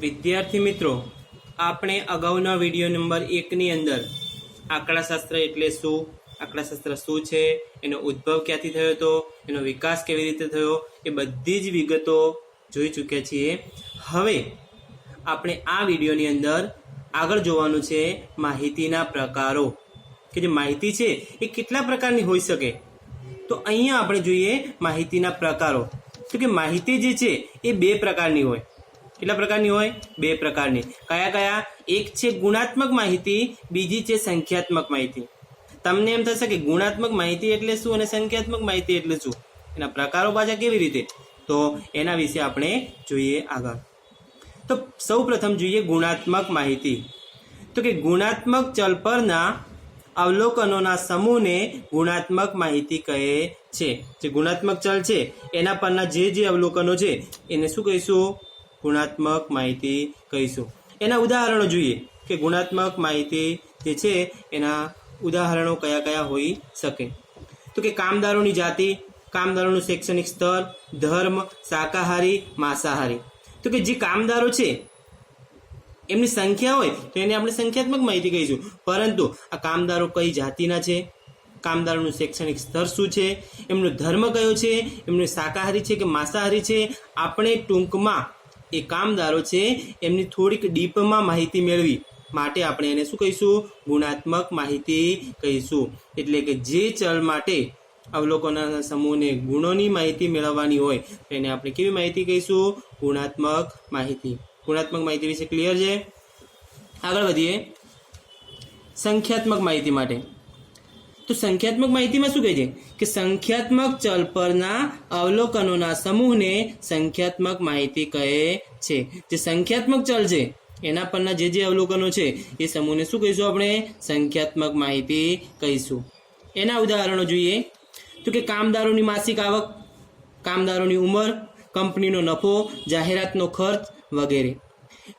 વિદ્યાર્થી મિત્રો, આપણે અગાઉના વિડીયો નંબર 1 ની અંદર આંકડાશાસ્ત્ર એટલે શું, આંકડાશાસ્ત્ર શું છે, એનો ઉદ્ભવ ક્યાંથી થયો હતો, એનો વિકાસ કેવી રીતે થયો, એ બધી જ વિગતો જોઈ ચૂક્યા છીએ. હવે આપણે આ વિડીયોની અંદર આગળ જોવાનું છે માહિતીના પ્રકારો, કે જે માહિતી છે એ કેટલા પ્રકારની હોઈ શકે. તો અહીંયા આપણે જોઈએ માહિતીના પ્રકારો. તો કે માહિતી જે છે એ 2 પ્રકારની હોય. કેટલા પ્રકારની હોય? 2 પ્રકારની. કયા કયા? એક છે ગુણાત્મક માહિતી, બીજી છે સંખ્યાત્મક માહિતી. તમને એમ થશે કે ગુણાત્મક માહિતી એટલે શું અને સંખ્યાત્મક માહિતી એટલે શું, એના પ્રકારો પાછા કેવી રીતે, તો એના વિશે આપણે જોઈએ આગળ. તો સૌ પ્રથમ જોઈએ ગુણાત્મક માહિતી. તો કે ગુણાત્મક ચલ પરના અવલોકનોના સમૂહને ગુણાત્મક માહિતી કહે છે. જે ગુણાત્મક ચલ છે એના પરના જે અવલોકનો છે એને શું કહીશું? ગુણાત્મક માહિતી કહીશું. એના ઉદાહરણો જોઈએ કે ગુણાત્મક માહિતી જે છે એના ઉદાહરણો કયા કયા હોઈ શકે. તો કે કામદારોની જાતિ, કામદારોનું શૈક્ષણિક સ્તર, ધર્મ, શાકાહારી, માંસાહારી. તો કે જે કામદારો છે એમની સંખ્યા હોય તો એને આપણે સંખ્યાત્મક માહિતી કહીશું. પરંતુ આ કામદારો કઈ જાતિના છે, કામદારોનું શૈક્ષણિક સ્તર શું છે, એમનો ધર્મ કયો છે, એમનું શાકાહારી છે કે માંસાહારી છે, આપણે ટૂંકમાં એ કામદારો છે એમની થોડીક ડીપમાં માહિતી મેળવી માટે આપણે એને શું કહીશું? ગુણાત્મક માહિતી કહીશું. એટલે કે જે ચલ માટે અવલોકનોના સમૂહને ગુણોની માહિતી મેળવવાની હોય તો એને આપણે કેવી માહિતી કહીશું? ગુણાત્મક માહિતી. ગુણાત્મક માહિતી વિશે ક્લિયર છે? આગળ વધીએ સંખ્યાત્મક માહિતી માટે. તો સંખ્યાત્મક માહિતીમાં શું કહે છે કે સંખ્યાત્મક ચલ પરના અવલોકનોના સમૂહને સંખ્યાત્મક માહિતી કહે છે. જે સંખ્યાત્મક ચલ છે એના પરના જે અવલોકનો છે એ સમૂહને શું કહીશું? આપણે સંખ્યાત્મક માહિતી કહીશું. એના ઉદાહરણો જોઈએ તો કે કામદારોની માસિક આવક, કામદારોની ઉંમર, કંપનીનો નફો, જાહેરાતનો ખર્ચ વગેરે.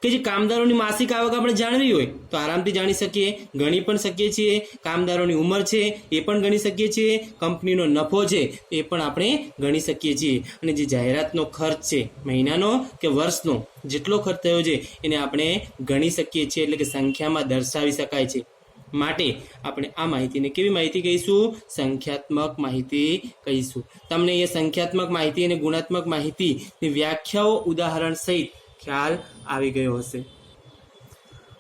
કે જે કામદારોની માસિક આવક આપણે જાણવી હોય તો આરામથી જાણી શકીએ, ગણી પણ શકીએ છીએ. કામદારોની ઉંમર છે એ પણ ગણી શકીએ છીએ, કંપનીનો નફો છે એ પણ આપણે ગણી શકીએ છીએ, અને જે જાહેરાતનો ખર્ચ છે મહિનાનો કે વર્ષનો જેટલો ખર્ચ થયો છે એને આપણે ગણી શકીએ છીએ, એટલે કે સંખ્યામાં દર્શાવી શકાય છે. માટે આપણે આ માહિતીને કેવી માહિતી કહીશું? સંખ્યાત્મક માહિતી કહીશું. તમને એ સંખ્યાત્મક માહિતી અને ગુણાત્મક માહિતીની વ્યાખ્યાઓ ઉદાહરણ સહિત ખ્યાલ આવી ગયો હશે.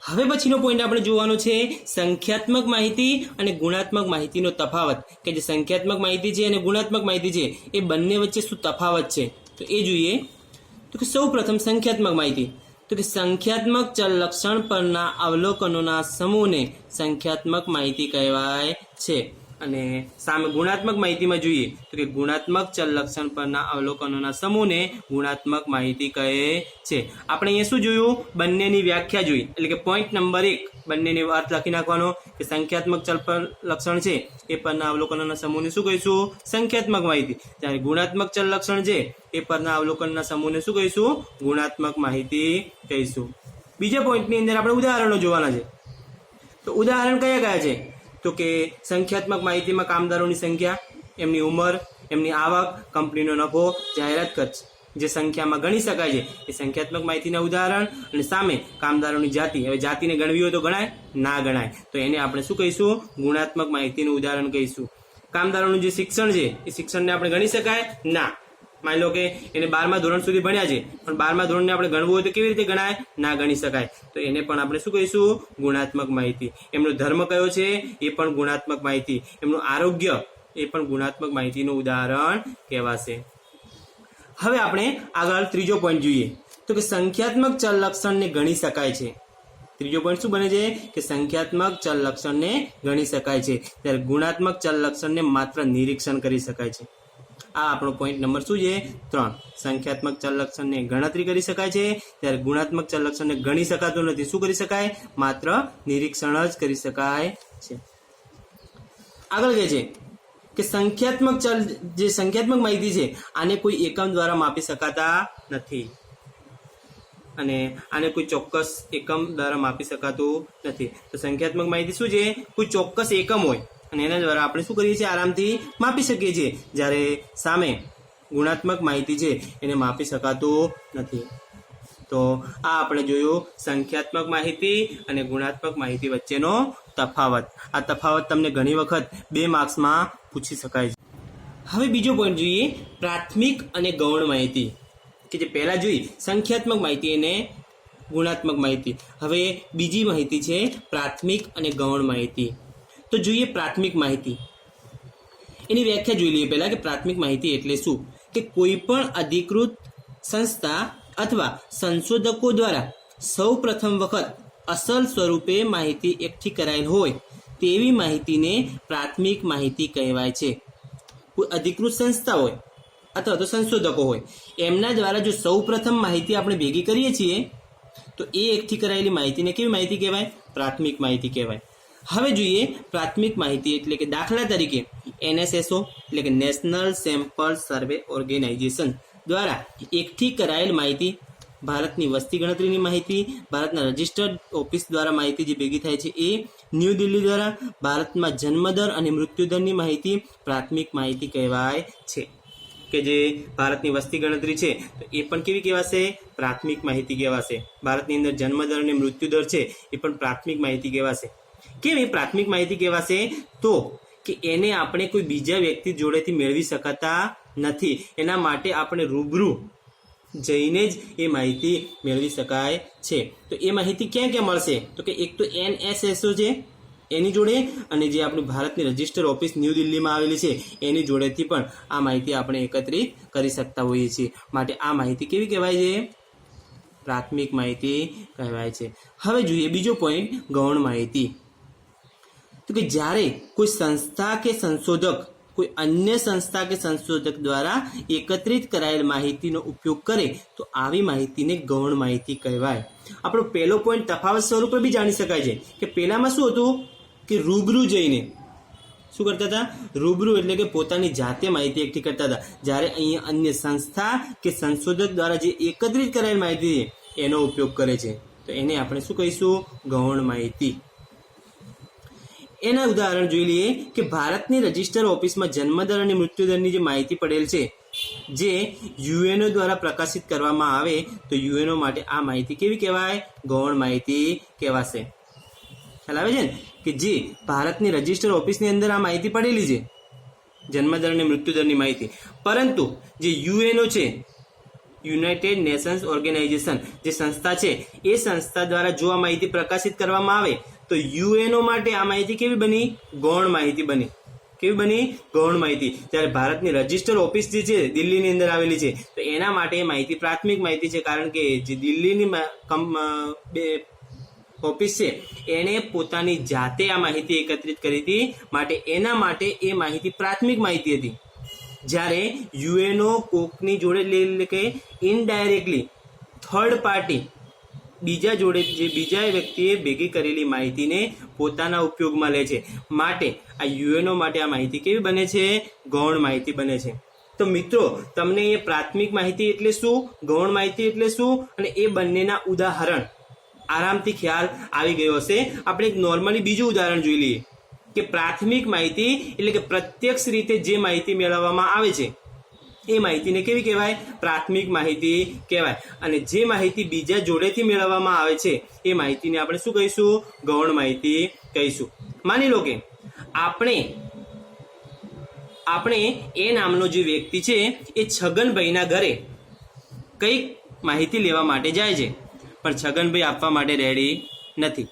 હવે પછીનો પોઈન્ટ આપણે જોવાનો છે સંખ્યાત્મક માહિતી અને ગુણાત્મક માહિતીનો તફાવત. કે જે સંખ્યાત્મક માહિતી છે અને ગુણાત્મક માહિતી છે એ બંને વચ્ચે શું તફાવત છે તો એ જોઈએ. તો કે સૌ પ્રથમ સંખ્યાત્મક માહિતી. તો કે સંખ્યાત્મક ચલ લક્ષણ પરના અવલોકનોના સમૂહને સંખ્યાત્મક માહિતી કહેવાય છે. અને સામે ગુણાત્મક માહિતીમાં જોઈએ તો કે ગુણાત્મક ચલ લક્ષણ પરના અવલોકનોના સમૂહને ગુણાત્મક માહિતી કહે છે. આપણે અહીંયા શું જોયું? બંનેની વ્યાખ્યા જોઈ, એટલે કે પોઈન્ટ નંબર 1 બંનેની અર્થ લખી નાખવાનો કે સંખ્યાત્મક ચલ પર લક્ષણ છે એ પરના અવલોકનોના સમૂહને શું કહીશું? સંખ્યાત્મક માહિતી. જ્યારે ગુણાત્મક ચલ લક્ષણ છે એ પરના અવલોકનના સમૂહને શું કહીશું? ગુણાત્મક માહિતી કહીશું. બીજા પોઈન્ટની અંદર આપણે ઉદાહરણો જોવાના છે. તો ઉદાહરણ કયા કયા છે? તો કે સંખ્યાત્મક માહિતીમાં કામદારોની સંખ્યા, એમની ઉંમર, એમની આવક, કંપનીનો નફો, જાહેરાત ખર્ચ જે સંખ્યામાં ગણી શકાય છે એ સંખ્યાત્મક માહિતીના ઉદાહરણ. અને સામે કામદારોની જાતિ. હવે જાતિને ગણવી હોય તો ગણાય? ના ગણાય. તો એને આપણે શું કહીશું? ગુણાત્મક માહિતીનું ઉદાહરણ કહીશું. કામદારોનું જે શિક્ષણ છે એ શિક્ષણને આપણે ગણી શકાય? ના. માની લો કે એને 12મા ધોરણ સુધી ભણ્યા છે પણ 12મા ધોરણને આપણે ગણવું હોય તો કેવી રીતે ગણાય? ના ગણી શકાય. તો એને પણ આપણે શું કહીશું? ગુણાત્મક માહિતી. એમનો ધર્મ કયો છે એ પણ ગુણાત્મક માહિતી. એમનું આરોગ્ય એ પણ ગુણાત્મક માહિતીનું ઉદાહરણ કહેવાશે. હવે આપણે આગળ ત્રીજો પોઈન્ટ જોઈએ તો કે સંખ્યાત્મક ચલ લક્ષણને ગણી શકાય છે. ત્રીજો પોઈન્ટ શું બને છે કે સંખ્યાત્મક ચલ લક્ષણને ગણી શકાય છે, ત્યારે ગુણાત્મક ચલ લક્ષણને માત્ર નિરીક્ષણ કરી શકાય છે. આ આપણો પોઈન્ટ નંબર શું છે? 3. સંખ્યાત્મક ચલ લક્ષણને ગણતરી કરી શકાય છે, ત્યારે ગુણાત્મક ચલ લક્ષણને ગણી શકાતું નથી. શું કરી શકાય? માત્ર નિરીક્ષણ જ કરી શકાય છે. આગળ કહે છે કે સંખ્યાત્મક ચલ જે સંખ્યાત્મક માહિતી છે આને કોઈ એકમ દ્વારા માપી શકાતા નથી, અને આને કોઈ ચોક્કસ એકમ દ્વારા માપી શકાતું નથી. તો સંખ્યાત્મક માહિતી શું છે? કોઈ ચોક્કસ એકમ હોય અને એના દ્વારા આપણે શું કરીએ છીએ? આરામથી માપી શકીએ છીએ. જ્યારે સામે ગુણાત્મક માહિતી છે એને માપી શકાતું નથી. તો આ આપણે જોયું સંખ્યાત્મક માહિતી અને ગુણાત્મક માહિતી વચ્ચેનો તફાવત. આ તફાવત તમને ઘણી વખત 2 માર્ક્સમાં પૂછી શકાય છે. હવે બીજો પોઈન્ટ જોઈએ, પ્રાથમિક અને ગૌણ માહિતી, કે જે પહેલા જોઈ સંખ્યાત્મક માહિતી અને ગુણાત્મક માહિતી. હવે બીજી માહિતી છે પ્રાથમિક અને ગૌણ માહિતી. તો જોઈએ પ્રાથમિક માહિતી, એની વ્યાખ્યા જોઈ લઈએ પહેલા કે પ્રાથમિક માહિતી એટલે શું. કે કોઈ પણ અધિકૃત સંસ્થા અથવા સંશોધકો દ્વારા સૌ પ્રથમ વખત અસલ સ્વરૂપે માહિતી એકઠી કરાયેલ હોય તેવી માહિતીને પ્રાથમિક માહિતી કહેવાય છે. કોઈ અધિકૃત સંસ્થા હોય અથવા તો સંશોધકો હોય, એમના દ્વારા જો સૌ પ્રથમ માહિતી આપણે ભેગી કરીએ છીએ તો એ એકઠી કરાયેલી માહિતીને કેવી માહિતી કહેવાય? પ્રાથમિક માહિતી કહેવાય. હવે જોઈએ પ્રાથમિક માહિતી એટલે કે દાખલા તરીકે NSSO એટલે કે નેશનલ સેમ્પલ સર્વે ઓર્ગેનાઇઝેશન દ્વારા એકઠી કરાયેલ માહિતી, ભારતની વસ્તી ગણતરીની માહિતી, ભારતના રજિસ્ટર્ડ ઓફિસ દ્વારા માહિતી જે ભેગી થાય છે એ, ન્યૂ દિલ્હી દ્વારા ભારતમાં જન્મદર અને મૃત્યુદરની માહિતી પ્રાથમિક માહિતી કહેવાય છે. કે જે ભારતની વસ્તી ગણતરી છે તો એ પણ કેવી કહેવાશે? પ્રાથમિક માહિતી કહેવાશે. ભારતની અંદર જન્મદર અને મૃત્યુદર છે એ પણ પ્રાથમિક માહિતી કહેવાશે. કેમ એ પ્રાથમિક માહિતી કહેવાશે? તો કે એને આપણે કોઈ બીજા વ્યક્તિ જોડેથી મેળવી શકતા નથી, એના માટે આપણે રૂબરૂ જઈને જ એ માહિતી મેળવી શકાય છે. તો એ માહિતી ક્યાં ક્યાં મળશે? તો કે એક તો NSSO છે એની જોડે, અને જે આપણી ભારતની રજિસ્ટર ઓફિસ ન્યૂ દિલ્હીમાં આવેલી છે એની જોડેથી પણ આ માહિતી આપણે એકત્રિત કરી શકતા હોઈએ છીએ. માટે આ માહિતી કેવી કહેવાય છે? પ્રાથમિક માહિતી કહેવાય છે. હવે જોઈએ બીજો પોઈન્ટ, ગૌણ માહિતી. તો કે જ્યારે કોઈ સંસ્થા કે સંશોધક કોઈ અન્ય સંસ્થા કે સંશોધક દ્વારા એકત્રિત કરાયેલ માહિતીનો ઉપયોગ કરે તો આવી માહિતીને ગૌણ માહિતી કહેવાય. આપણો પહેલો પોઈન્ટ તફાવત સ્વરૂપે બી જાણી શકાય છે કે પહેલામાં શું હતું કે રૂબરૂ જઈને શું કરતા હતા? રૂબરૂ એટલે કે પોતાની જાતે માહિતી એકઠી કરતા હતા. જ્યારે અહીંયા અન્ય સંસ્થા કે સંશોધક દ્વારા જે એકત્રિત કરાયેલ માહિતી છે એનો ઉપયોગ કરે છે તો એને આપણે શું કહીશું? ગૌણ માહિતી. એના ઉદાહરણ જોઈ લઈએ કે ભારતની રજિસ્ટર ઓફિસમાં જન્મદર અને મૃત્યુદરની જે માહિતી પડેલ છે જે UNO દ્વારા પ્રકાશિત કરવામાં આવે તો UNO માટે આ માહિતી કેવી કહેવાય? ગૌણ માહિતી કહેવાશે. ખ્યાલ આવે છે ને કે જે ભારતની રજિસ્ટર ઓફિસની અંદર આ માહિતી પડેલી છે જન્મદર અને મૃત્યુદરની માહિતી, પરંતુ જે UNO છે યુનાઇટેડ નેશન્સ ઓર્ગેનાઇઝેશન જે સંસ્થા છે એ સંસ્થા દ્વારા જો આ માહિતી પ્રકાશિત કરવામાં આવે તો UNO માટે આ માહિતી કેવી બની? ગૌણ માહિતી બની. કેવી બની? ગૌણ માહિતી. જ્યારે ભારતની રજિસ્ટર ઓફિસ જે છે દિલ્હીની અંદર આવેલી છે તો એના માટે એ માહિતી પ્રાથમિક માહિતી છે, કારણ કે જે દિલ્હીની ઓફિસ છે એણે પોતાની જાતે આ માહિતી એકત્રિત કરી હતી, માટે એના માટે એ માહિતી પ્રાથમિક માહિતી હતી. જ્યારે UNO કોકની જોડે એટલે કે ઇનડાયરેક્ટલી થર્ડ પાર્ટી બીજા જોડે જે બીજા વ્યક્તિએ ભેગી કરેલી માહિતીને પોતાના ઉપયોગમાં લે છે, માટે આ UNO માટે આ માહિતી કેવી બને છે? ગૌણ માહિતી બને છે. તો મિત્રો તમને એ પ્રાથમિક માહિતી એટલે શું, ગૌણ માહિતી એટલે શું અને એ બંનેના ઉદાહરણ આરામથી ખ્યાલ આવી ગયો હશે. આપણે એક નોર્મલી બીજું ઉદાહરણ જોઈ લઈએ કે પ્રાથમિક માહિતી એટલે કે પ્રત્યક્ષ રીતે જે માહિતી મેળવવામાં આવે છે એ માહિતીને કેવી કહેવાય? પ્રાથમિક માહિતી કહેવાય. અને જે માહિતી બીજા જોડેથી મેળવવામાં આવે છે એ માહિતીને આપણે શું કહીશું? ગૌણ માહિતી કહીશું. માની લો કે આપણે એ નામનો જે વ્યક્તિ છે એ છગનભાઈના ઘરે કંઈક માહિતી લેવા માટે જાય છે, પણ છગનભાઈ આપવા માટે રેડી નથી.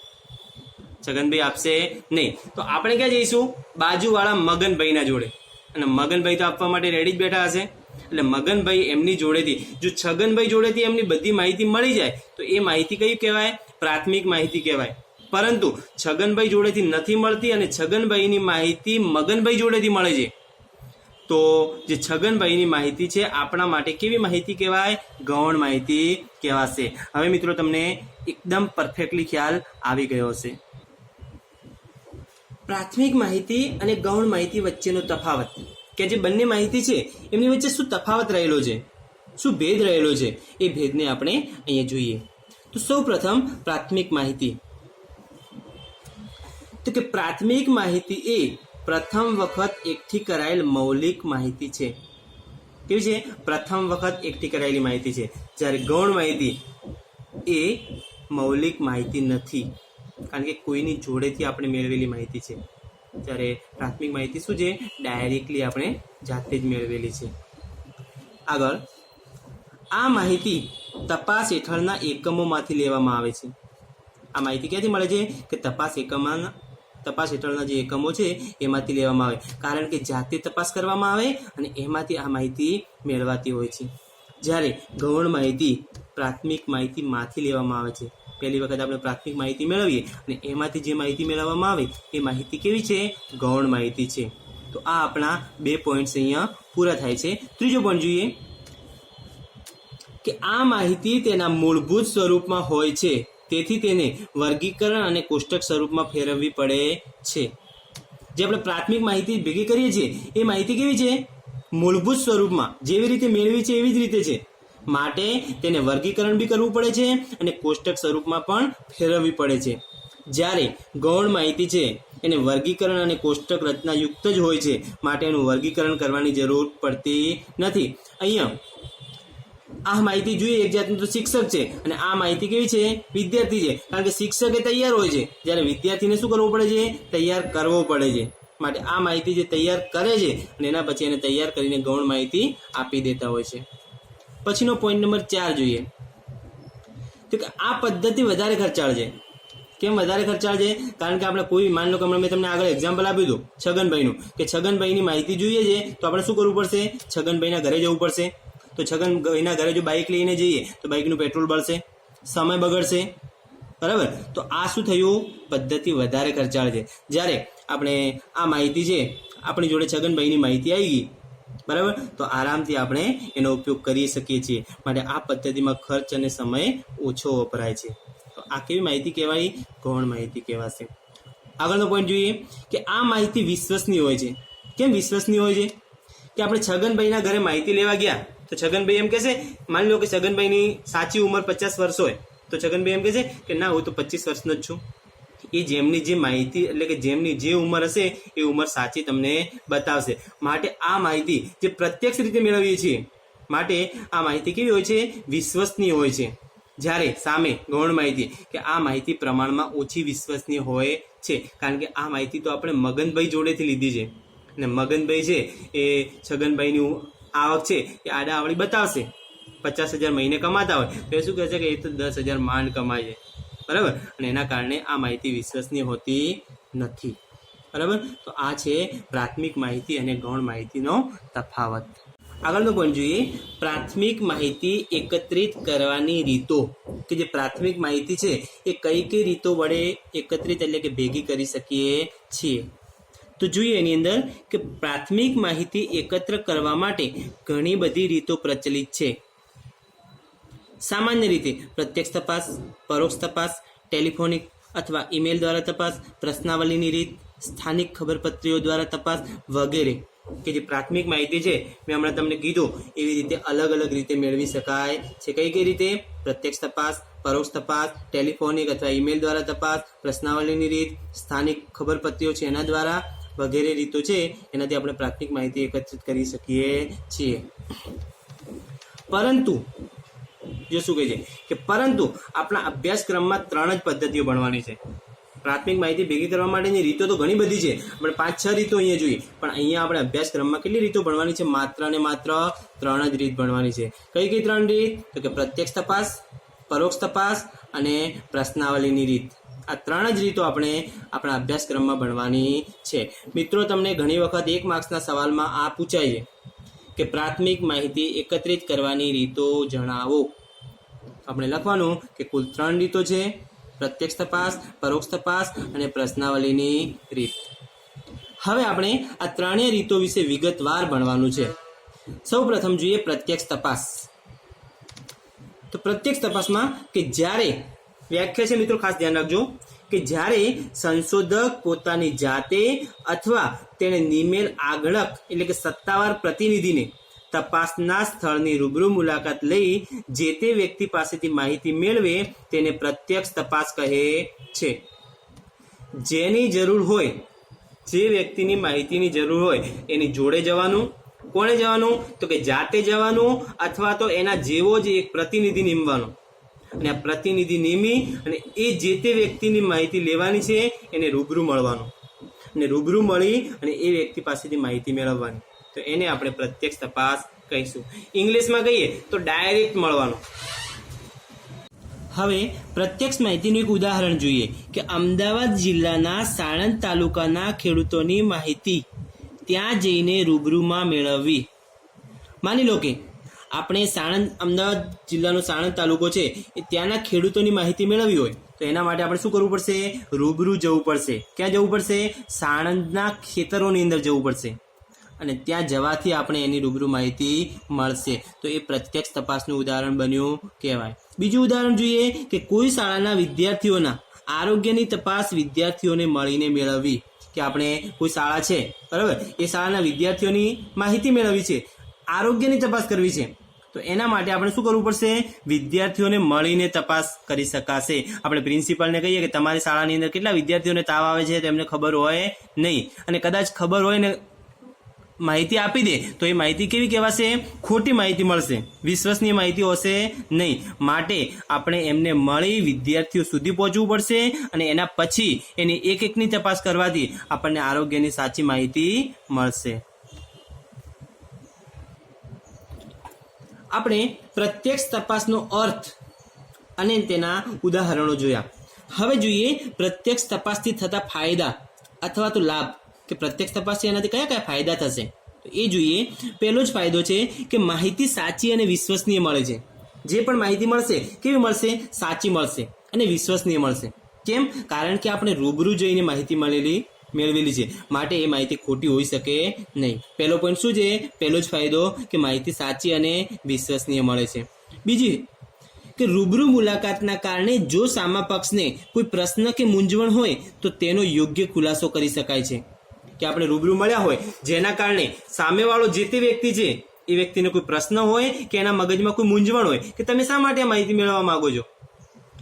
છગનભાઈ આપશે નહીં તો આપણે ક્યાં જઈશું? બાજુવાળા મગનભાઈના જોડે, અને મગનભાઈ તો આપવા માટે રેડી જ બેઠા હશે. એટલે મગનભાઈ એમની જોડેથી જો છગનભાઈ જોડેથી એમની બધી માહિતી મળી જાય તો એ માહિતી કઈ કહેવાય? પ્રાથમિક માહિતી કહેવાય. પરંતુ છગનભાઈ જોડેથી નથી મળતી અને છગનભાઈની માહિતી મગનભાઈ જોડેથી મળે છે તો જે છગનભાઈની માહિતી છે આપણા માટે કેવી માહિતી કહેવાય? ગૌણ માહિતી કહેવાશે. હવે મિત્રો તમને એકદમ પરફેક્ટલી ખ્યાલ આવી ગયો હશે. પ્રાથમિક માહિતી અને ગૌણ માહિતી વચ્ચેનો તફાવત, કે જે બંને માહિતી છે એમની વચ્ચે શું તફાવત રહેલો છે, શું ભેદ રહેલો છે, એ ભેદને આપણે અહીંયા જોઈએ. તો સૌ પ્રથમ પ્રાથમિક માહિતી. તો કે પ્રાથમિક માહિતી એ પ્રથમ વખત એકઠી કરાયેલ મૌલિક માહિતી છે. કેવી છે? પ્રથમ વખત એકઠી કરાયેલી માહિતી છે. જ્યારે ગૌણ માહિતી એ મૌલિક માહિતી નથી, કારણ કે કોઈની જોડેથી આપણે મેળવેલી માહિતી છે. જ્યારે પ્રાથમિક માહિતી શું છે? ડાયરેક્ટલી આપણે જાતે જ મેળવેલી છે. આગળ, આ માહિતી તપાસ હેઠળના એકમોમાંથી લેવામાં આવે છે. આ માહિતી ક્યાંથી મળે છે? કે તપાસ હેઠળના જે એકમો છે એમાંથી લેવામાં આવે, કારણ કે જાતે તપાસ કરવામાં આવે અને એમાંથી આ માહિતી મેળવાતી હોય છે. જ્યારે ગૌણ માહિતી પ્રાથમિક માહિતીમાંથી લેવામાં આવે છે. પહેલી વખત આપણે પ્રાથમિક માહિતી મેળવીએ અને એમાંથી જે માહિતી મેળવવામાં આવે એ માહિતી કેવી છે? ગૌણ માહિતી છે. તો આ આપણા 2 પોઈન્ટ્સ અહીંયા પૂરા થાય છે. ત્રીજો પોઈન્ટ જોઈએ કે આ માહિતી તેના મૂળભૂત સ્વરૂપમાં હોય છે, તેથી તેને વર્ગીકરણ અને કોષ્ટક સ્વરૂપમાં ફેરવવી પડે છે. જે આપણે પ્રાથમિક માહિતી ભેગી કરીએ છીએ એ માહિતી કેવી છે? મૂળભૂત સ્વરૂપમાં જેવી રીતે મેળવી છે એવી જ રીતે છે, માટે તેને વર્ગીકરણ બી કરવું પડે છે અને કોષ્ટક સ્વરૂપમાં પણ ફેરવવી પડે છે. જ્યારે ગૌણ માહિતી છે એને વર્ગીકરણ અને કોષ્ટક રચના યુક્ત જ હોય છે, માટે એનું વર્ગીકરણ કરવાની જરૂર પડતી નથી. અહીંયા આ માહિતી જોઈએ એક જાતનું તો શિક્ષક છે અને આ માહિતી કેવી છે? વિદ્યાર્થી છે, કારણ કે શિક્ષક એ તૈયાર હોય છે, જ્યારે વિદ્યાર્થીને શું કરવું પડે છે? તૈયાર કરવો પડે છે. માટે આ માહિતી જે તૈયાર કરે છે અને એના પછી એને તૈયાર કરીને ગૌણ માહિતી આપી દેતા હોય છે. પછીનો પોઈન્ટ નંબર 4 જોઈએ તો કે આ પદ્ધતિ વધારે ખર્ચાળ છે. કેમ વધારે ખર્ચાળ છે? કારણ કે આપણે કોઈ માન લો કે મેં તમને આગળ એક્ઝામ્પલ આપ્યું હતું છગનભાઈનું, કે છગનભાઈની માહિતી જોઈએ છે તો આપણે શું કરવું પડશે? છગનભાઈના ઘરે જવું પડશે. તો છગનભાઈના ઘરે જો બાઇક લઈને જઈએ તો બાઇકનું પેટ્રોલ બળશે, સમય બગડશે, બરાબર. તો આ શું થયું? પદ્ધતિ વધારે ખર્ચાળ છે. જ્યારે આપણે આ માહિતી છે આપણી જોડે છગનભાઈની માહિતી આવી ગઈ, બરાબર, તો આરામથી આપણે એનો ઉપયોગ કરી શકીએ છીએ. માટે આ પદ્ધતિમાં ખર્ચ અને સમય ઓછો વપરાય છે. તો આ કેવી માહિતી કહેવાય? ગૌણ માહિતી કહેવાશે. આગળનો પોઈન્ટ જોઈએ કે આ માહિતી વિશ્વસનીય હોય છે. કેમ વિશ્વસનીય હોય છે? કે આપણે છગનભાઈના ઘરે માહિતી લેવા ગયા તો છગનભાઈ એમ કહેશે, માની લો કે છગનભાઈની સાચી ઉંમર 50 વર્ષ હોય તો છગનભાઈ એમ કહેશે કે ના, હું તો 25 વર્ષનો જ છું. એ જેમની જે માહિતી એટલે કે જેમની જે ઉંમર હશે એ ઉંમર સાચી તમને બતાવશે. માટે આ માહિતી જે પ્રત્યક્ષ રીતે મેળવીએ છીએ માટે આ માહિતી કેવી હોય છે? વિશ્વસનીય હોય છે. જ્યારે સામે ગૌણ માહિતી કે આ માહિતી પ્રમાણમાં ઓછી વિશ્વસનીય હોય છે, કારણ કે આ માહિતી તો આપણે મગનભાઈ જોડેથી લીધી છે અને મગનભાઈ છે એ છગનભાઈની આવક છે એ આડાઅવળી બતાવશે. 50,000 મહિને કમાતા હોય તો એ શું કહે છે કે એ તો 10,000 માંડ કમાય છે, બરાબર. અને એના કારણે આ માહિતી વિશ્વસનીય હોતી નથી, બરાબર. તો આ છે પ્રાથમિક માહિતી અને ગૌણ માહિતીનો તફાવત. આગળનો પોઈન્ટ જોઈએ, પ્રાથમિક માહિતી એકત્રિત કરવાની રીતો. કે જે પ્રાથમિક માહિતી છે એ કઈ કઈ રીતો વડે એકત્રિત એટલે કે ભેગી કરી શકીએ છીએ. તો જોઈએ એની અંદર કે પ્રાથમિક માહિતી એકત્ર કરવા માટે ઘણી બધી રીતો પ્રચલિત છે. સામાન્ય રીતે પ્રત્યક્ષ તપાસ, પરોક્ષ તપાસ, ટેલિફોનિક અથવા ઈમેલ દ્વારા તપાસ, પ્રશ્નાવલીની રીત, સ્થાનિક ખબરપત્રીઓ દ્વારા તપાસ વગેરે. કે જે પ્રાથમિક માહિતી છે મેં હમણાં તમને કીધું એવી રીતે અલગ અલગ રીતે મેળવી શકાય છે. કઈ કઈ રીતે? પ્રત્યક્ષ તપાસ, પરોક્ષ તપાસ, ટેલિફોનિક અથવા ઈમેલ દ્વારા તપાસ, પ્રશ્નાવલીની રીત, સ્થાનિક ખબરપત્રીઓ છે એના દ્વારા વગેરે રીતો છે એનાથી આપણે પ્રાથમિક માહિતી એકત્રિત કરી શકીએ છીએ. પરંતુ જો શું કહે છે કે પરંતુ આપણા અભ્યાસક્રમમાં 3 જ પદ્ધતિઓ ભણવાની છે. પ્રાથમિક માહિતી ભેગી કરવા માટેની રીતો તો ઘણી બધી છે, આપણે 5-6 રીતો અહીંયા જોઈએ, પણ અહીંયા આપણે અભ્યાસક્રમમાં કેટલી રીતો ભણવાની છે? માત્ર ને માત્ર 3 જ રીત ભણવાની છે. કઈ કઈ 3 રીત? તો કે પ્રત્યક્ષ તપાસ, પરોક્ષ તપાસ અને પ્રશ્નાવલીની રીત. આ 3 જ રીતો આપણે આપણા અભ્યાસક્રમમાં ભણવાની છે. મિત્રો, તમને ઘણી વખત 1 માર્ક્સના સવાલમાં આ પૂછાય છે કે પ્રાથમિક માહિતી એકત્રિત કરવાની રીતો જણાવો. આપણે લખવાનું કે કુલ 3 રીતો છે: પ્રત્યક્ષ તપાસ, પરોક્ષ તપાસ અને પ્રશ્નાવલીની રીત. હવે આપણે આ 3 રીતો વિશે વિગતવાર ભણવાનું છે. સૌ પ્રથમ જોઈએ પ્રત્યક્ષ તપાસ. તો પ્રત્યક્ષ તપાસમાં કે જ્યારે વ્યાખ્યા છે મિત્રો, ખાસ ધ્યાન રાખજો કે જ્યારે સંશોધક પોતાની જાતે અથવા તેણે નિમેલ આગળક એટલે કે સત્તાવાર પ્રતિનિધિને તપાસના સ્થળની રૂબરૂ મુલાકાત લઈ જે તે વ્યક્તિ પાસેથી માહિતી મેળવે તેને પ્રત્યક્ષ તપાસ કહે છે. જેની જરૂર હોય, જે વ્યક્તિની માહિતીની જરૂર હોય એની જોડે જવાનું. કોણે જવાનું? તો કે જાતે જવાનું અથવા તો એના જેવો જ એક પ્રતિનિધિ નીમવાનો. અને આ પ્રતિનિધિ નિમી અને એ જે તે વ્યક્તિની માહિતી લેવાની છે એને રૂબરૂ મળવાનું અને રૂબરૂ મળી અને એ વ્યક્તિ પાસેથી માહિતી મેળવવાની, તો એને આપણે પ્રત્યક્ષ તપાસ કહીશું. ઇંગ્લિશમાં કહીએ તો ડાયરેક્ટ મળવાનું. હવે પ્રત્યક્ષ માહિતીનું એક ઉદાહરણ જોઈએ કે અમદાવાદ જિલ્લાના સાણંદ તાલુકાના ખેડૂતોની માહિતી ત્યાં જઈને રૂબરૂમાં મેળવવી. માની લો કે આપણે અમદાવાદ જિલ્લાનો સાણંદ તાલુકો છે એ ત્યાંના ખેડૂતોની માહિતી મેળવવી હોય તો એના માટે આપણે શું કરવું પડશે? રૂબરૂ જવું પડશે. ક્યાં જવું પડશે? સાણંદના ખેતરોની અંદર જવું પડશે અને ત્યાં જવાથી આપણે એની રૂબરૂ માહિતી મળશે. તો એ પ્રત્યક્ષ તપાસનું ઉદાહરણ બન્યું કહેવાય. બીજું ઉદાહરણ જોઈએ કે કોઈ શાળાના વિદ્યાર્થીઓના આરોગ્યની તપાસ વિદ્યાર્થીઓને મળીને મેળવવી. કે આપણે કોઈ શાળા છે, બરાબર, એ શાળાના વિદ્યાર્થીઓની માહિતી મેળવવી છે, આરોગ્યની તપાસ કરવી છે, તો એના માટે આપણે શું કરવું પડશે? વિદ્યાર્થીઓને મળીને તપાસ કરી શકાશે. આપણે પ્રિન્સિપલને કહીએ કે તમારી શાળાની અંદર કેટલા વિદ્યાર્થીઓને તાવ આવે છે, તેમને ખબર હોય નહીં, અને કદાચ ખબર હોય ને માહિતી આપી દે તો એ માહિતી કેવી કહેવાશે? ખોટી માહિતી મળશે, વિશ્વસનીય માહિતી હશે નહીં. માટે આપણે એમને મળી વિદ્યાર્થીઓ સુધી પહોંચવું પડશે અને એના પછી એની એકની તપાસ કરવાથી આપણને આરોગ્યની સાચી માહિતી મળશે. આપણે પ્રત્યક્ષ તપાસનો અર્થ અને તેના ઉદાહરણો જોયા. હવે જોઈએ પ્રત્યક્ષ તપાસથી થતા ફાયદા અથવા તો લાભ, કે પ્રત્યક્ષ તપાસથી એનાથી કયા કયા ફાયદા થશે. તો એ જોઈએ. પહેલો જ ફાયદો છે કે માહિતી સાચી અને વિશ્વસનીય મળે છે. જે પણ માહિતી મળશે કેવી મળશે? સાચી મળશે અને વિશ્વસનીય મળશે. કેમ? કારણ કે આપણે રૂબરૂ જઈને માહિતી મેળવેલી છે, માટે એ માહિતી ખોટી હોઈ શકે નહીં. પહેલો પોઈન્ટ શું છે? પહેલો જ ફાયદો કે માહિતી સાચી અને વિશ્વસનીય મળે છે. બીજી કે રૂબરૂ મુલાકાતના કારણે જો સામા પક્ષને કોઈ પ્રશ્ન કે મૂંઝવણ હોય તો તેનો યોગ્ય ખુલાસો કરી શકાય છે. કે આપણે રૂબરૂ મળ્યા હોય જેના કારણે સામેવાળો જે તે વ્યક્તિ છે એ વ્યક્તિને કોઈ પ્રશ્ન હોય કે એના મગજમાં કોઈ મૂંઝવણ હોય કે તમે શા માટે આ માહિતી મેળવવા માંગો છો,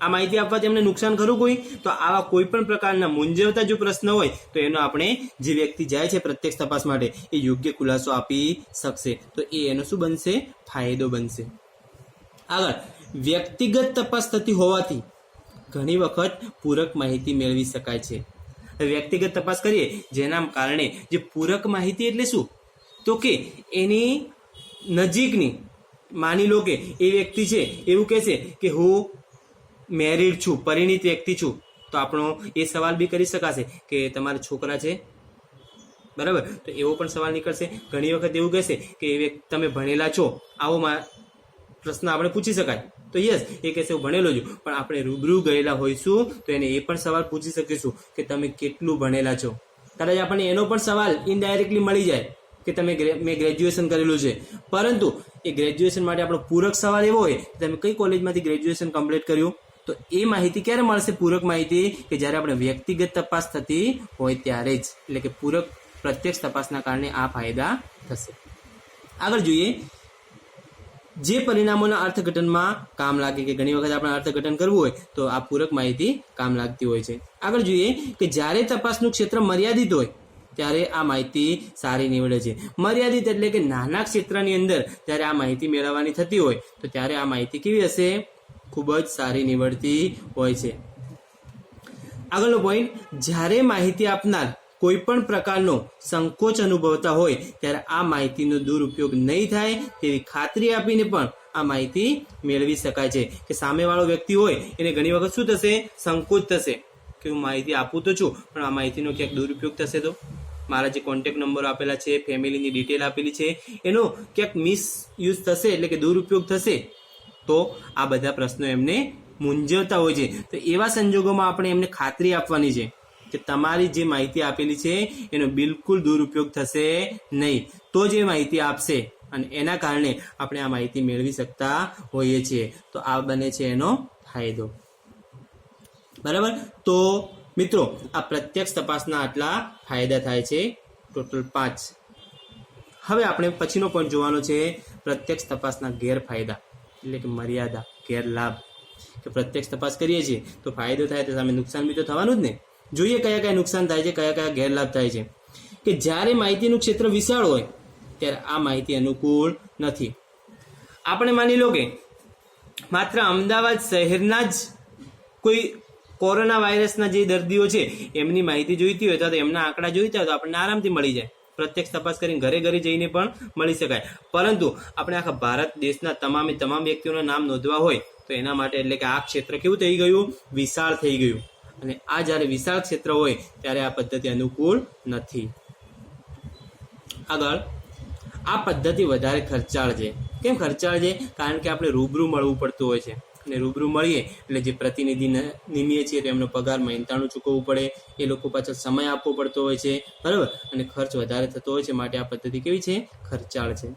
આ માહિતી આપવાથી એમને નુકસાન ખરું કોઈ, તો આવા કોઈ પણ પ્રકારના મૂંઝવતા જો પ્રશ્ન હોય તો એનો આપણે જે વ્યક્તિ જાય છે પ્રત્યક્ષ તપાસ માટે એ યોગ્ય ખુલાસો આપી શકશે. તો એનો શું બનશે? ફાયદો બનશે. આગળ, વ્યક્તિગત તપાસ થતી હોવાથી ઘણી વખત પૂરક માહિતી મેળવી શકાય છે. વ્યક્તિગત તપાસ કરીએ જેના કારણે જે પૂરક માહિતી એટલે શું? તો કે એની નજીકની, માની લો કે એ વ્યક્તિ છે એવું કહેશે કે હું મેરિડ છું, પરિણીત વ્યક્તિ છું, તો આપણો એ સવાલ બી કરી શકાશે કે તમારા છોકરા છે, બરાબર, તો એવો પણ સવાલ નીકળશે. ઘણી વખત એવું કહેશે કે તમે ભણેલા છો, આવો પ્રશ્ન આપણે પૂછી શકાય. તો યસ, એ કહેશે હું ભણેલો છું, પણ આપણે રૂબરૂ ગયેલા હોઈશું તો એને એ પણ સવાલ પૂછી શકીશું કે તમે કેટલું ભણેલા છો. કદાચ આપણને એનો પણ સવાલ ઇનડાયરેક્ટલી મળી જાય કે મેં ગ્રેજ્યુએશન કરેલું છે, પરંતુ એ ગ્રેજ્યુએશન માટે આપણો પૂરક સવાલ એવો હોય કે તમે કઈ કોલેજમાંથી ગ્રેજ્યુએશન કમ્પ્લીટ કર્યું. તો એ માહિતી ક્યારે મળશે? પૂરક માહિતી કે જ્યારે આપણે વ્યક્તિગત તપાસ થતી હોય ત્યારે જ. એટલે કે પૂરક પ્રત્યક્ષ તપાસના કારણે આ ફાયદા થશે. આગળ જોઈએ, જે પરિણામોના અર્થઘટનમાં કામ લાગે, કે ઘણી વખત આપણે અર્થઘટન કરવું હોય તો આ પૂરક માહિતી કામ લાગતી હોય છે. આગળ જોઈએ કે જ્યારે તપાસનું ક્ષેત્ર મર્યાદિત હોય ત્યારે આ માહિતી સારી નીવડે છે. મર્યાદિત એટલે કે નાના ક્ષેત્રની અંદર જ્યારે આ માહિતી મેળવવાની થતી હોય તો ત્યારે આ માહિતી કેવી હશે? ખૂબ જ સારી નીવડતી હોય છે. આગળનો પોઈન્ટ, જ્યારે માહિતી આપનાર કોઈ પણ પ્રકારનો સંકોચ અનુભવતા હોય ત્યારે આ માહિતીનો દુરુપયોગ નહીં થાય તેવી ખાતરી આપીને પણ આ માહિતી મેળવી શકાય છે. કે સામેવાળો વ્યક્તિ હોય એને ઘણી વખત શું થશે? સંકોચ થશે કે હું માહિતી આપું તો છું પણ આ માહિતીનો ક્યાંક દુરુપયોગ થશે તો મારા જે કોન્ટેક્ટ નંબરો આપેલા છે, ફેમિલીની ડિટેલ આપેલી છે, એનો ક્યાંક મિસયુઝ થશે, એટલે કે દુરુપયોગ થશે, તો આ બધા પ્રશ્નો એમને મૂંઝવતા હોય છે. તો એવા સંજોગોમાં આપણે એમને ખાતરી આપવાની છે કે તમારી જે માહિતી આપેલી છે એનો બિલકુલ દુરુપયોગ થશે નહીં, તો જ એ માહિતી આપશે અને એના કારણે આપણે આ માહિતી મેળવી શકતા હોઈએ છીએ. તો આ બને છે એનો ફાયદો. બરાબર. તો મિત્રો, આ પ્રત્યક્ષ તપાસના આટલા ફાયદા થાય છે, ટોટલ 5. હવે આપણે પછીનો પોઈન્ટ જોવાનો છે પ્રત્યક્ષ તપાસના ગેરફાયદા, એટલે કે મર્યાદા, ગેરલાભ. કે પ્રત્યક્ષ તપાસ કરીએ છીએ તો ફાયદો થાય તો સામે નુકસાન બી તો થવાનું જ ને. જોઈએ કયા કયા નુકસાન થાય છે, કયા કયા ગેરલાભ થાય છે. કે જ્યારે માહિતીનું ક્ષેત્ર વિશાળ હોય ત્યારે આ માહિતી અનુકૂળ નથી. આપણે માની લો કે માત્ર અમદાવાદ શહેરના જ કોઈ કોરોના વાયરસના જે દર્દીઓ છે એમની માહિતી જોઈતી હોય તો એમના આંકડા જોઈતા હોય તો આપણને આરામથી મળી જાય. પ્રત્યક્ષ તપાસ કરીને ઘરે ઘરે જઈને પણ મળી શકાય. પરંતુ આપણે આખા ભારત દેશના તમામ વ્યક્તિઓના નામ નોંધવા હોય તો એના માટે એટલે કે આ ક્ષેત્ર કેવું થઈ ગયું? વિશાળ થઈ ગયું. અને આ જ્યારે વિશાળ ક્ષેત્ર હોય ત્યારે આ પદ્ધતિ અનુકૂળ નથી. આગળ, આ પદ્ધતિ વધારે ખર્ચાળ છે. કેમ ખર્ચાળ છે? કારણ કે આપણે રૂબરૂ મળવું પડતું હોય છે અને રૂબરૂ મળીએ એટલે જે પ્રતિનિધિ નિમીએ છીએ તેમનો પગાર મહેનતાણું ચૂકવવું પડે, એ લોકો પાછળ સમય આપવો પડતો હોય છે, બરાબર, અને ખર્ચ વધારે થતો હોય છે. માટે આ પદ્ધતિ કેવી છે? ખર્ચાળ છે.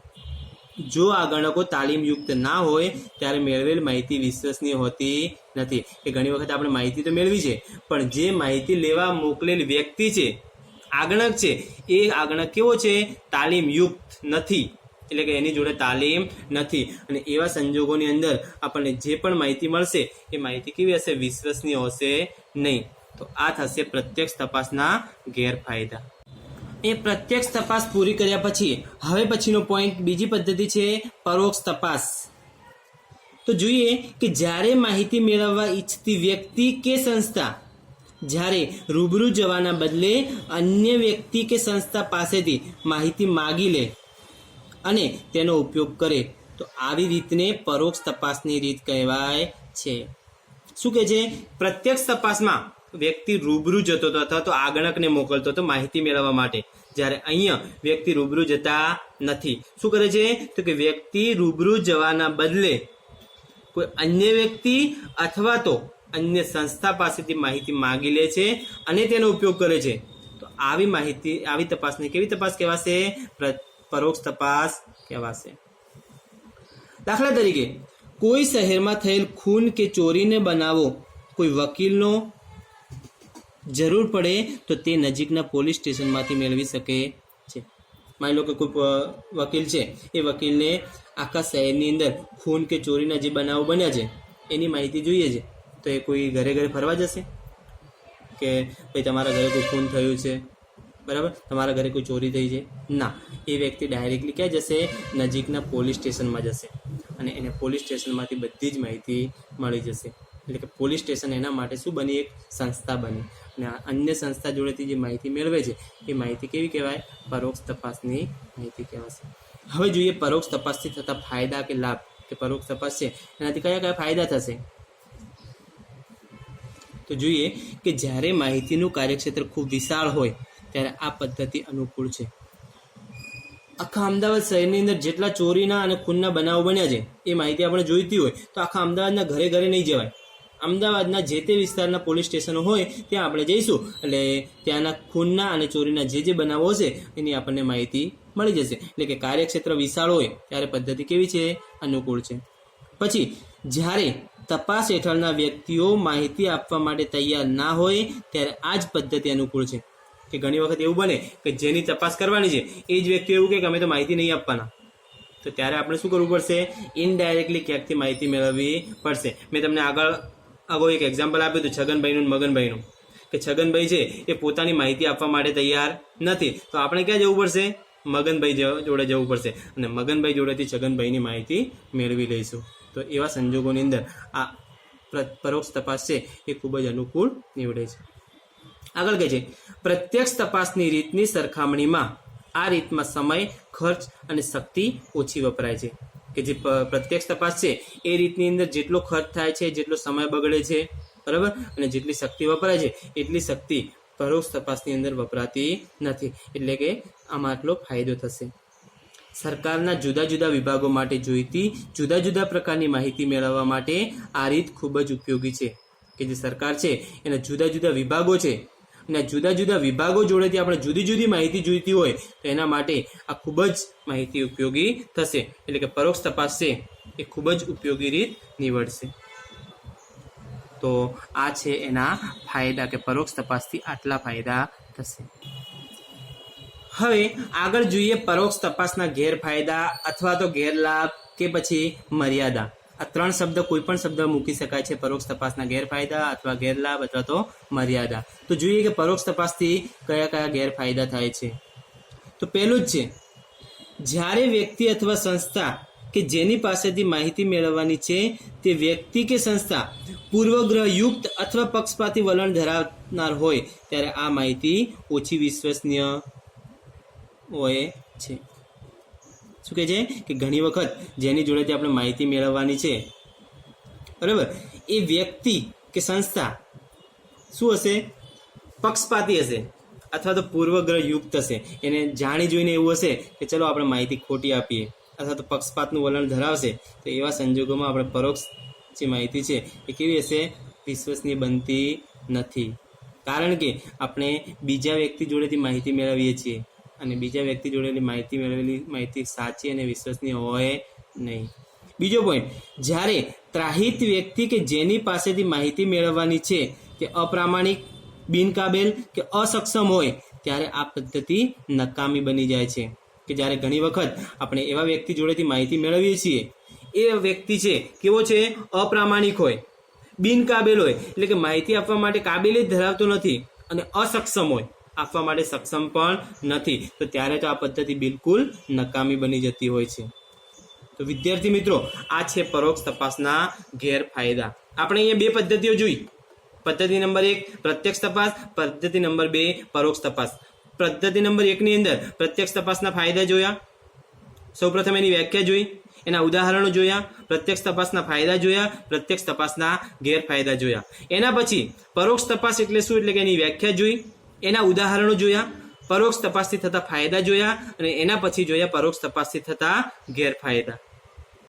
જો આ ગણકો તાલીમયુક્ત ના હોય ત્યારે મેળવેલ માહિતી વિશ્વસનીય હોતી નથી. કે ઘણી વખત આપણે માહિતી તો મેળવી છે પણ જે માહિતી લેવા મોકલેલ વ્યક્તિ છે, આગણક છે, એ આગણક કેવો છે? તાલીમયુક્ત નથી. એટલે કે એની જોડે તાલીમ નથી. અને એવા સંજોગોની અંદર આપણને જે પણ માહિતી મળશે એ માહિતી કેવી હશે? વિશ્વસનીય હશે નહીં. તો આ થશે પ્રત્યક્ષ તપાસના ગેરફાયદા. એ પ્રત્યક્ષ તપાસ પૂરી કર્યા પછી હવે પછીનો પોઈન્ટ, બીજી પદ્ધતિ છે પરોક્ષ તપાસ. તો જોઈએ કે જ્યારે માહિતી મેળવવા ઈચ્છતી વ્યક્તિ કે સંસ્થા જ્યારે રૂબરૂ જવાના બદલે અન્ય વ્યક્તિ કે સંસ્થા પાસેથી માહિતી માગી લે અને તેનો ઉપયોગ કરે તો આવી રીતને પરોક્ષ તપાસની રીત કહેવાય છે. શું કહે છે? પ્રત્યક્ષ તપાસમાં વ્યક્તિ રૂબરૂ જતો હતો અથવા તો આગણકને મોકલતો હતો માહિતી મેળવવા માટે, જ્યારે અહીંયા વ્યક્તિ રૂબરૂ જતા નથી. શું કરે છે? તો કે વ્યક્તિ રૂબરૂ જવાના બદલે કોઈ અન્ય વ્યક્તિ અથવા તો અન્ય સંસ્થા પાસેથી માહિતી માગી લે છે અને તેનો ઉપયોગ કરે છે. તો આવી તપાસને કેવી તપાસ કહેવાશે? પરોક્ષ તપાસ કહેવાશે. દાખલા તરીકે કોઈ શહેરમાં થયેલ ખૂન કે ચોરીને બનાવો કોઈ વકીલનો જરૂર પડે તો તે નજીકના પોલીસ સ્ટેશનમાંથી મેળવી શકે છે. માની લો કે કોઈ વકીલ છે, એ વકીલને આખા શહેરની અંદર ખૂન કે ચોરીના જે બનાવો બન્યા છે એની માહિતી જોઈએ છે, તો એ કોઈ ઘરે ઘરે ફરવા જશે કે ભાઈ તમારા ઘરે કોઈ ખૂન થયું છે, બરાબર, તમારા ઘરે કોઈ ચોરી થઈ છે? ના, એ વ્યક્તિ ડાયરેક્ટલી ક્યાં જશે? નજીકના પોલીસ સ્ટેશનમાં જશે અને એને પોલીસ સ્ટેશનમાંથી બધી જ માહિતી મળી જશે. એટલે કે પોલીસ સ્ટેશન એના માટે શું બની? એક સંસ્થા બની. અને અન્ય સંસ્થા જોડેથી જે માહિતી મેળવે છે એ માહિતી કેવી કહેવાય? પરોક્ષ તપાસની માહિતી કહેવાશે. હવે જોઈએ પરોક્ષ તપાસથી થતા ફાયદા કે લાભ. કે પરોક્ષ તપાસ છે એનાથી કયા કયા ફાયદા થશે? તો જોઈએ કે જ્યારે માહિતીનું કાર્યક્ષેત્ર ખૂબ વિશાળ હોય ત્યારે આ પદ્ધતિ અનુકૂળ છે. આખા અમદાવાદ શહેરની અંદર જેટલા ચોરીના અને ખૂનના બનાવો બન્યા છે એ માહિતી આપણે જોઈતી હોય તો આખા અમદાવાદના ઘરે ઘરે નહીં જવાય. અમદાવાદના જે તે વિસ્તારના પોલીસ સ્ટેશનો હોય ત્યાં આપણે જઈશું એટલે ત્યાંના ખૂનના અને ચોરીના જે બનાવો હશે એની આપણને માહિતી મળી જશે. એટલે કે કાર્યક્ષેત્ર વિશાળ હોય ત્યારે પદ્ધતિ કેવી છે? અનુકૂળ છે. પછી જ્યારે તપાસ હેઠળના વ્યક્તિઓ માહિતી આપવા માટે તૈયાર ના હોય ત્યારે આ જ પદ્ધતિ અનુકૂળ છે. કે ઘણી વખત એવું બને કે જેની તપાસ કરવાની છે એ જ વ્યક્તિ એવું કહે કે અમે તો માહિતી નહીં આપવાના, તો ત્યારે આપણે શું કરવું પડશે? ઇનડાયરેક્ટલી ક્યાંકથી માહિતી મેળવવી પડશે. મેં તમને આગળ એક એક્ઝામ્પલ આપ્યું હતું છગનભાઈનું મગનભાઈનું, કે છગનભાઈ છે એ પોતાની માહિતી આપવા માટે તૈયાર નથી, તો આપણે ક્યાં જવું પડશે? મગનભાઈ જોડે જવું પડશે અને મગનભાઈ જોડેથી છગનભાઈની માહિતી મેળવી લઈશું. તો એવા સંજોગોની અંદર આ પરોક્ષ તપાસ છે એ ખૂબ જ અનુકૂળ નીવડે છે. આગળ કહે છે પ્રત્યક્ષ તપાસની રીતની સરખામણીમાં આ રીતમાં સમય, ખર્ચ અને શક્તિ ઓછી વપરાય છે. કે જે પ્રત્યક્ષ તપાસ છે એ રીતની અંદર જેટલો ખર્ચ થાય છે, જેટલો સમય બગડે છે, બરાબર, અને જેટલી શક્તિ વપરાય છે એટલી શક્તિ પરોક્ષ તપાસની અંદર વપરાતી નથી. એટલે કે આમાં આટલો ફાયદો થશે. સરકારના જુદા જુદા વિભાગો માટે જોઈતી જુદા જુદા પ્રકારની માહિતી મેળવવા માટે આ રીત ખૂબ જ ઉપયોગી છે. કે જે સરકાર છે એના જુદા જુદા વિભાગો છે અને જુદા જુદા વિભાગો જોડેથી આપણે જુદી જુદી માહિતી જોઈતી હોય તો એના માટે આ ખૂબ જ માહિતી ઉપયોગી થશે. એટલે કે પરોક્ષ તપાસ છે એ ખૂબ જ ઉપયોગી રીત નીવડશે. તો આ છે એના ફાયદા, કે પરોક્ષ તપાસથી આટલા ફાયદા થશે. હવે આગળ જોઈએ પરોક્ષ તપાસના ગેરફાયદા અથવા તો ગેરલાભ કે પછી મર્યાદા. આ ત્રણ શબ્દ કોઈ પણ શબ્દ મૂકી શકાય છે. પરોક્ષ તપાસના ગેરફાયદા અથવા ગેરલાભ અથવા તો મર્યાદા. તો જોઈએ કે પરોક્ષ તપાસથી કયા કયા ગેરફાયદા થાય છે. તો પહેલું જ છે, જ્યારે વ્યક્તિ અથવા સંસ્થા કે જેની પાસેથી માહિતી મેળવવાની છે તે વ્યક્તિ કે સંસ્થા પૂર્વગ્રહયુક્ત અથવા પક્ષપાતી વલણ ધરાવનાર હોય ત્યારે આ માહિતી ઓછી વિશ્વસનીય હોય છે. શું કહે છે કે ઘણી વખત જેની જોડેથી આપણે માહિતી મેળવવાની છે, બરાબર, એ વ્યક્તિ કે સંસ્થા શું હશે? પક્ષપાતી હશે અથવા તો પૂર્વગ્રહયુક્ત હશે. એને જાણી જોઈને એવું હશે કે ચલો આપણે માહિતી ખોટી આપીએ, અથવા તો પક્ષપાતનું વલણ ધરાવશે. તો એવા સંજોગોમાં આપણે પરોક્ષ જે માહિતી છે એ કેવી હશે? વિશ્વસનીય બનતી નથી. કારણ કે આપણે બીજા વ્યક્તિ જોડેથી માહિતી મેળવીએ છીએ અને બીજા વ્યક્તિ જોડેથી મેળવેલી માહિતી સાચી અને વિશ્વસનીય હોય નહીં. બીજો પોઈન્ટ, જ્યારે ત્રાહિત વ્યક્તિ કે જેની પાસેથી માહિતી મેળવવાની છે તે અપ્રામાણિક, બિનકાબેલ કે અસક્ષમ હોય ત્યારે આ પદ્ધતિ નકામી બની જાય છે. કે જ્યારે ઘણી વખત આપણે એવા વ્યક્તિ જોડેથી માહિતી મેળવીએ છીએ, એ વ્યક્તિ છે કેવો છે? અપ્રામાણિક હોય, બિનકાબેલ હોય, એટલે કે માહિતી આપવા માટે કાબેલ જ ધરાવતો નથી, અને અસક્ષમ હોય, આપવા માટે સક્ષમ પણ નથી. તો ત્યારે તો આ પદ્ધતિ બિલકુલ નકામી બની જતી હોય છે. તો વિદ્યાર્થી મિત્રો, આ છે પરોક્ષ તપાસના ગેરફાયદા. આપણે અહીંયા બે પદ્ધતિઓ જોઈ. પદ્ધતિ નંબર 1 પ્રત્યક્ષ તપાસ, પદ્ધતિ નંબર 2 પરોક્ષ તપાસ. પદ્ધતિ નંબર 1 ની અંદર પ્રત્યક્ષ તપાસના ફાયદા જોયા, સૌપ્રથમ એની વ્યાખ્યા જોઈ, એના ઉદાહરણો જોયા, પ્રત્યક્ષ તપાસના ફાયદા જોયા, પ્રત્યક્ષ તપાસના ગેરફાયદા જોયા. એના પછી પરોક્ષ તપાસ એટલે શું, એટલે કે એની વ્યાખ્યા જોઈ, એના ઉદાહરણો જોયા, પરોક્ષ તપાસથી થતા ફાયદા જોયા, અને એના પછી જોયા પરોક્ષ તપાસથી થતા ગેરફાયદા.